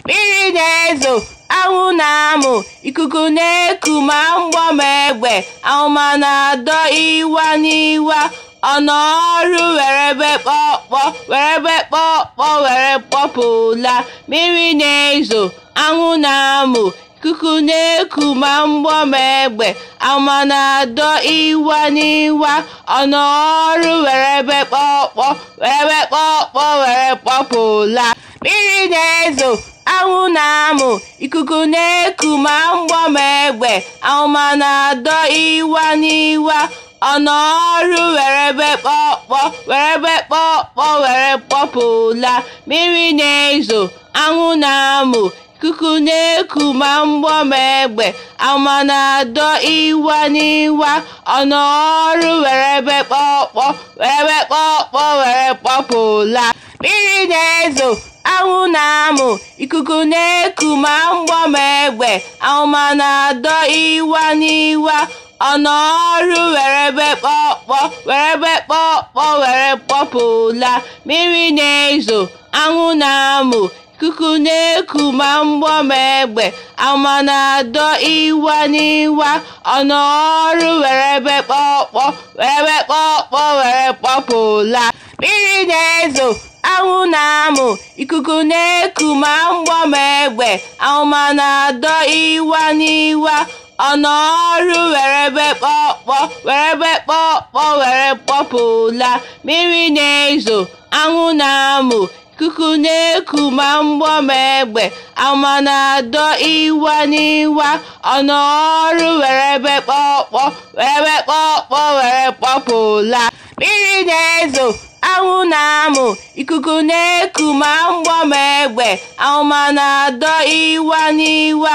mmiri na-ezo, anwụ na-amụ, ikuku na-eku ma mgbọ ma egbe, amụma na-adọ iwa n'iwa, ọnọrụ werebe kpọkpọ, werebe kpọkpọ, were kpọpụla. Mmiri na-ezo, anwụ na-amụ, ikuku na-eku ma mgbọ ma egbe, amụma na-adọ iwa n'iwa, ọnọrụ werebe kpọkpọ, werebe kpọkpọ, were kpọpụla. Mmiri na-ezo, anwụ na-amụ, ikuku na-eku ma mgbọ ma egbe, amụma na-adọ iwa n'iwa, ọnọrụ werebe kpọkpọ, werebe kpọkpọ, were kpọpụla. Mmiri na-ezo, anwụ na-amụ, ikuku na-eku ma mgbọ ma egbe, amụma na-adọ iwa n'iwa, ọnọrụ werebe kpọkpọ, werebe kpọkpọ, were kpọpụla. Mmiri na-ezo, anwụ na-amụ, ikuku na-eku ma mgbọ ma egbe, amụma na-adọ iwa n'iwa, ọnọrụ werebe kpọkpọ, werebe kpọkpọ, were kpọpụla. Mmiri na-ezo, anwụ na-amụ, ikuku na-eku ma mgbọ ma egbe, amụma na-adọ iwa n'iwa, ọnọrụ werebe kpọkpọ, werebe kpọkpọ, were kpọpụla. Mmiri na-ezo, anwụ na-amụ, ikuku na-eku ma mgbọ ma egbe, amụma na-adọ iwa n'iwa, ọnọrụ werebe kpọkpọ, werebe kpọkpọ, were kpọpụla. Mmiri na-ezo, anwụ na-amụ, ikuku na-eku ma mgbọ ma egbe, amụma na-adọ iwa n'iwa, ọnọrụ werebe kpọkpọ, werebe kpọkpọ, were kpọpụla. Mmiri na-ezo, anwụ na-amụ, ikuku na-eku ma mgbọ ma egbe, amụma na-adọ iwa n'iwa,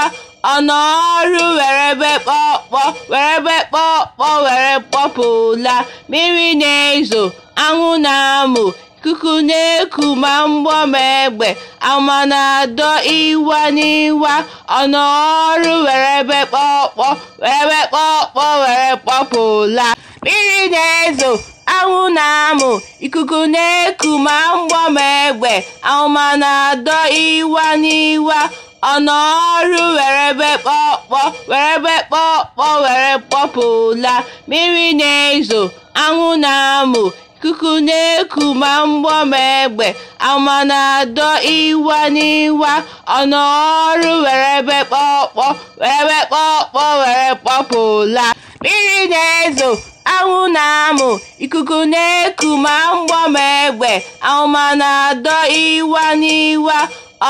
ọnọrụ werebe kpọkpọ, werebe kpọkpọ, were kpọpụla. Mmiri na-ezo, anwụ na-amụ, ikuku na-eku ma mgbọ ma egbe, amụma na-adọ iwa n'iwa, ọnọrụ werebe kpọkpọ, werebe kpọkpọ, were kpọpụla. Mmiri na-ezo, anwụ na-amụ, ikuku na-eku ma mgbọ ma egbe, amụma na-adọ iwa n'iwa, ọnọrụ werebe kpọkpọ, werebe kpọkpọ, were kpọpụla. Mmiri na-ezo, anwụ na-amụ, ikuku na-eku ma mgbọ ma egbe, amụma na-adọ iwa n'iwa, ọnọrụ werebe kpọkpọ, werebe kpọkpọ, were kpọpụla. Mmiri na-ezo, anwụ na-amụ, ikuku na-eku ma mgbọ ma egbe, amụma na-adọ iwa n'iwa,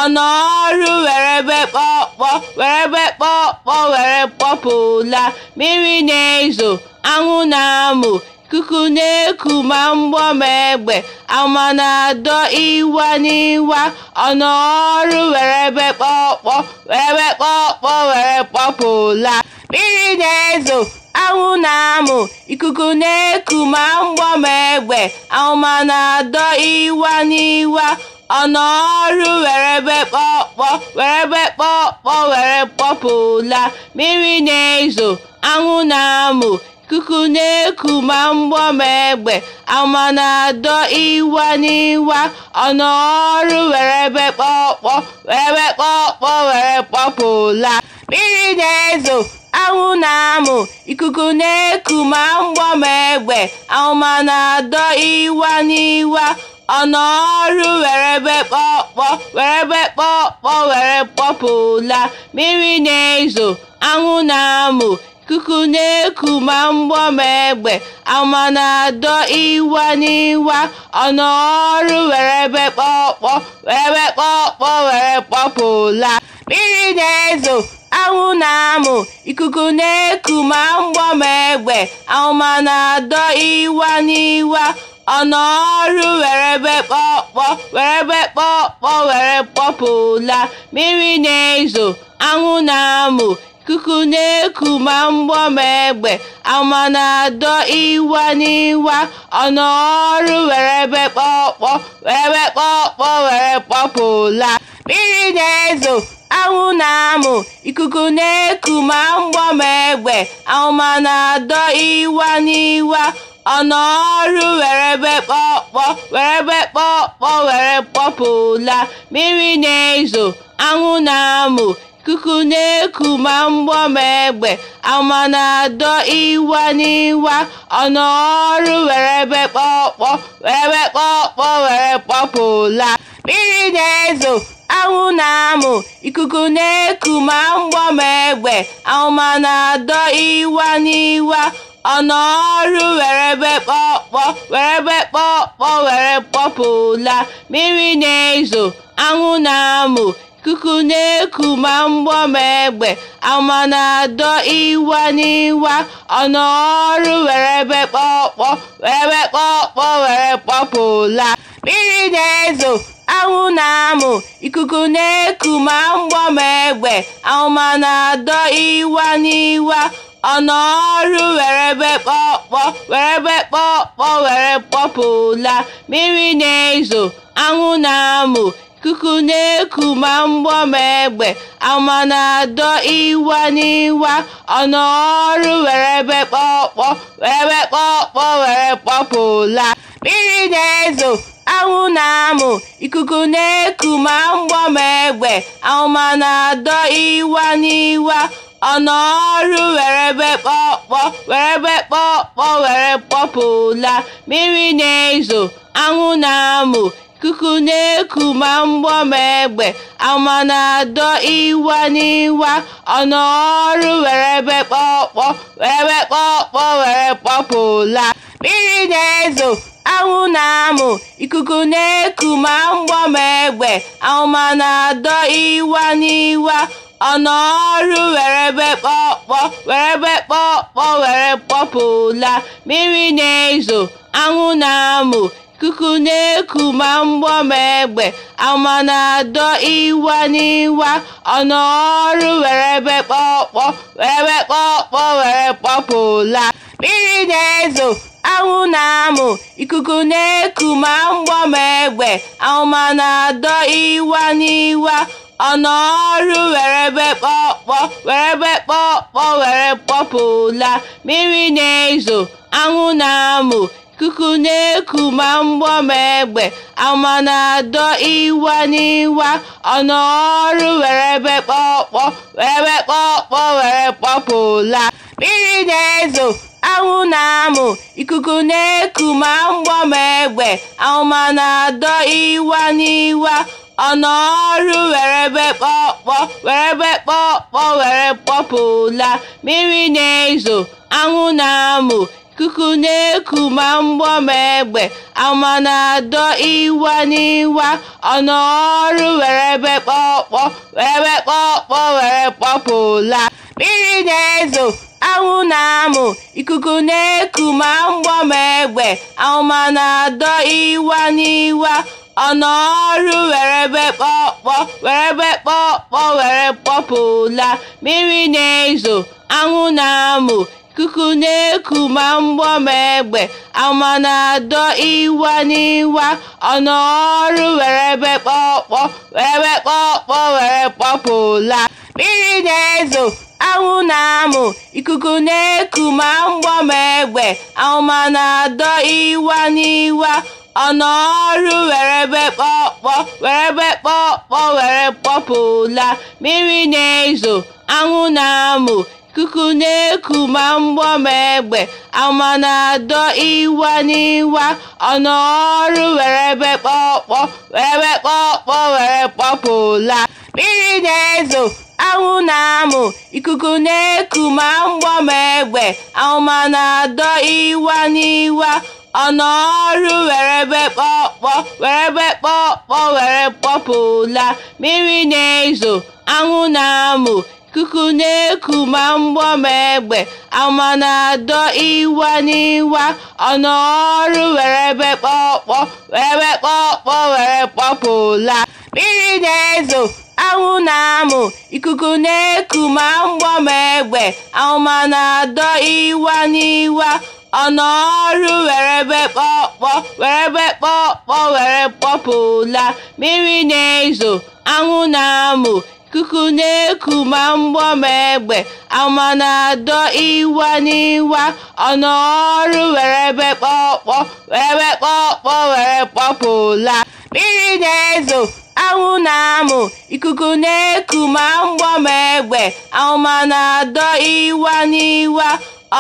ọnọrụ werebe kpọkpọ, werebe kpọkpọ, were kpọpụla. Mmiri na-ezo, anwụ na-amụ, ikuku na-eku ma mgbọ ma egbe, amụma na-adọ iwa n'iwa, ọnọrụ werebe kpọkpọ, werebe kpọkpọ, were kpọpụla. Mmiri na-ezo, anwụ na-amụ, ikuku na-eku ma mgbọ ma egbe, amụma na-adọ iwa n'iwa, ọnọrụ werebe kpọkpọ, werebe kpọkpọ, were kpọpụla. Mmiri na-ezo, anwụ na-amụ, ikuku na-eku ma mgbọ ma egbe, amụma na-adọ iwa n'iwa, ọnọrụ werebe kpọkpọ, werebe kpọkpọ, were kpọpụla. Mmiri na-ezo, anwụ na-amụ, ikuku na-eku ma mgbọ ma egbe, amụma na-adọ iwa n'iwa, ọnọrụ werebe kpọkpọ, werebe kpọkpọ, were kpọpụla. Mmiri na-ezo, anwụ na-amụ, ikuku na-eku ma mgbọ ma egbe, amụma na-adọ iwa n'iwa, ọnọrụ werebe kpọkpọ, werebe kpọkpọ, were kpọpụla. Mmiri na-ezo, anwụ na-amụ, ikuku na-eku ma mgbọ ma egbe, amụma na-adọ iwa n'iwa, ọnọrụ werebe kpọkpọ, werebe kpọkpọ, were kpọpụla. Mmiri na-ezo, anwụ na-amụ, ikuku na-eku ma mgbọ ma egbe, amụma na-adọ iwa n'iwa, ọnọrụ werebe kpọkpọ, werebe kpọkpọ, were kpọpụla. Mmiri na-ezo, anwụ na-amụ, ikuku na-eku ma mgbọ ma egbe, amụma na-adọ iwa n'iwa, ọ n'ọrụ were ebe kpọkpọ were ebe kpọkpọ were kpọpụla mmiri na-ezo anwụ na-amụ ikuku na-eku ma mgbọ ma egbe ama na-adọ ịwa n'iwa ọ n'ọrụ were ebe kpọkpọ were ebe kpọkpọ were kpọpụla mmiri na-ezo anwụ na-amụ ikuku na-eku ma mgbọ ma egbe ama na-adọ ịwa n'iwa ọ n'ọrụ were ebe kpọkpọ were ebe kpọkpọ were kpọpụla mmiri na-ezo anwụ na-amụ ikuku na-eku ma mgbọ ma egbe ama na-adọ ịwa n'iwa ọ n'ọrụ were ebe kpọkpọ were ebe kpọkpọ were kpọpụla mmiri na-ezo anwụ na-amụ ikuku na-eku ma mgbọ ma egbe ama na-adọ ịwa n'iwa ọ n'ọrụ were ebe kpọkpọ were ebe kpọkpọ were kpọpụla mmiri na-ezo anwụ na-amụ ikuku na-eku ma mgbọ ma egbe ama na-adọ ịwa n'iwa ọ n'ọrụ were ebe kpọkpọ were ebe kpọkpọ were kpọpụla mmiri na-ezo anwụ na-amụ ikuku na-eku ma mgbọ ma egbe ama na-adọ ịwa n'iwa ọ n'ọrụ were ebe kpọkpọ were ebe kpọkpọ were kpọpụla mmiri na-ezo anwụ na-amụ ikuku na-eku ma mgbọ ma egbe ama na-adọ ịwa n'iwa ọ n'ọrụ were ebe kpọkpọ were ebe kpọkpọ were kpọpụla mmiri na-ezo anwụ na-amụ ikuku na-eku ma mgbọ ma egbe ama na-adọ ịwa n'iwa ọ n'ọrụ were ebe kpọkpọ were ebe kpọkpọ were kpọpụla mmiri na-ezo anwụ na-amụ ikuku na-eku ma mgbọ ma egbe ama na-adọ ịwa n'iwa ọ n'ọrụ were ebe kpọkpọ were ebe kpọkpọ were kpọpụla mmiri na-ezo anwụ na-amụ ikuku na-eku ma mgbọ ma egbe ama na-adọ ịwa n'iwa ọ n'ọrụ were ebe kpọkpọ were ebe kpọkpọ were kpọpụla mmiri na-ezo anwụ na-amụ ikuku na-eku ma mgbọ ma egbe ama na-adọ ịwa n'iwa ọ n'ọrụ were ebe kpọkpọ were ebe kpọkpọ were kpọpụla mmiri na-ezo anwụ na-amụ ikuku na-eku ma mgbọ ma egbe ama na-adọ ịwa n'iwa ọ n'ọrụ were ebe kpọkpọ were ebe kpọkpọ were kpọpụla mmiri na-ezo anwụ na-amụ ikuku na-eku ma mgbọ ma egbe ama na-adọ ịwa n'iwa ọ n'ọrụ were ebe kpọkpọ were ebe kpọkpọ were kpọpụla mmiri na-ezo anwụ na-amụ ikuku na-eku ma mgbọ ma egbe ama na-adọ ịwa n'iwa ọ n'ọrụ were ebe kpọkpọ were ebe kpọkpọ were kpọpụla mmiri na-ezo anwụ na-amụ ikuku na-eku ma mgbọ ma egbe ama na-adọ ịwa n'iwa ọ n'ọrụ were ebe kpọkpọ were ebe kpọkpọ were kpọpụla mmiri na-ezo anwụ na-amụ ikuku na-eku ma mgbọ ma egbe ama na-adọ ịwa n'iwa ọ n'ọrụ were ebe kpọkpọ were ebe kpọkpọ were kpọpụla mmiri na-ezo anwụ na-amụ ikuku na-eku ma mgbọ ma egbe ama na-adọ ịwa n'iwa ọ n'ọrụ were ebe kpọkpọ were ebe kpọkpọ were kpọpụla mmiri na-ezo anwụ na-amụ ikuku na-eku ma mgbọ ma egbe ama na-adọ ịwa n'iwa ọ n'ọrụ were ebe kpọkpọ were ebe kpọkpọ were kpọpụla mmiri na-ezo anwụ na-amụ ikuku na-eku ma mgbọ ma egbe ama na-adọ ịwa n'iwa ọ n'ọrụ were ebe kpọkpọ were ebe kpọkpọ were kpọpụla mmiri na-ezo anwụ na-amụ ikuku na-eku ma mgbọ ma egbe ama na-adọ ịwa n'iwa ọ n'ọrụ were ebe kpọkpọ were ebe kpọkpọ were kpọpụla mmiri na-ezo anwụ na-amụ ikuku na-eku ma mgbọ ma egbe, amụma na-adọ iwa n'iwa, ọnụ ọrụ were be kpọkpọ, were be kpọkpọ, were kpọpụla. Mmiri na-ezo, anwụ na-amụ, ikuku na-eku ma mgbọ ma egbe, amụma na-adọ iwa n'iwa,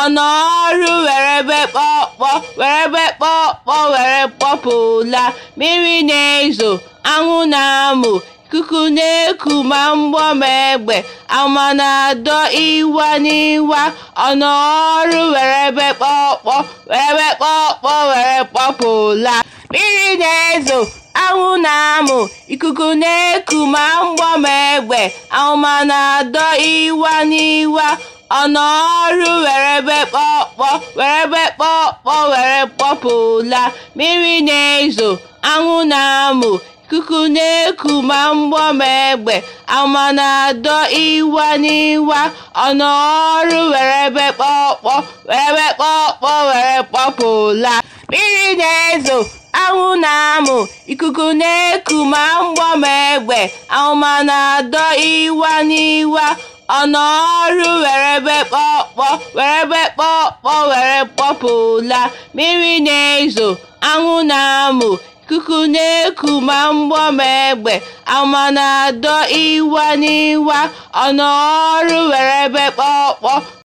ọnụ ọrụ were be kpọkpọ, were be kpọkpọ, were kpọpụla. Mmiri na-ezo, anwụ na-amụ, ikuku na-eku ma mgbọ ma egbe, amụma na-adọ iwa n'iwa, ọnụ ọrụ were be kpọkpọ, were be kpọkpọ, were kpọpụla. Mmiri na-ezo, anwụ na-amụ, ikuku na-eku ma mgbọ ma egbe, amụma na-adọ iwa n'iwa, ọnụ ọrụ were be kpọkpọ, were be kpọkpọ, were kpọpụla. Mmiri na-ezo, anwụ na-amụ, ikuku na-eku ma mgbọ ma egbe, amụma na-adọ iwa n'iwa, ọnụ ọrụ were be kpọkpọ, were be kpọkpọ, were kpọpụla. Mmiri na-ezo, anwụ na-amụ, ikuku na-eku ma mgbọ ma egbe, amụma na-adọ iwa n'iwa, ọnụ ọrụ were be kpọkpọ, were be kpọkpọ, were kpọpụla. Mmiri na-ezo, anwụ na-amụ, ikuku na-eku ma mgbọ ma egbe, amụma na-adọ iwa n'iwa, ọnụ ọrụ were be kpọkpọ.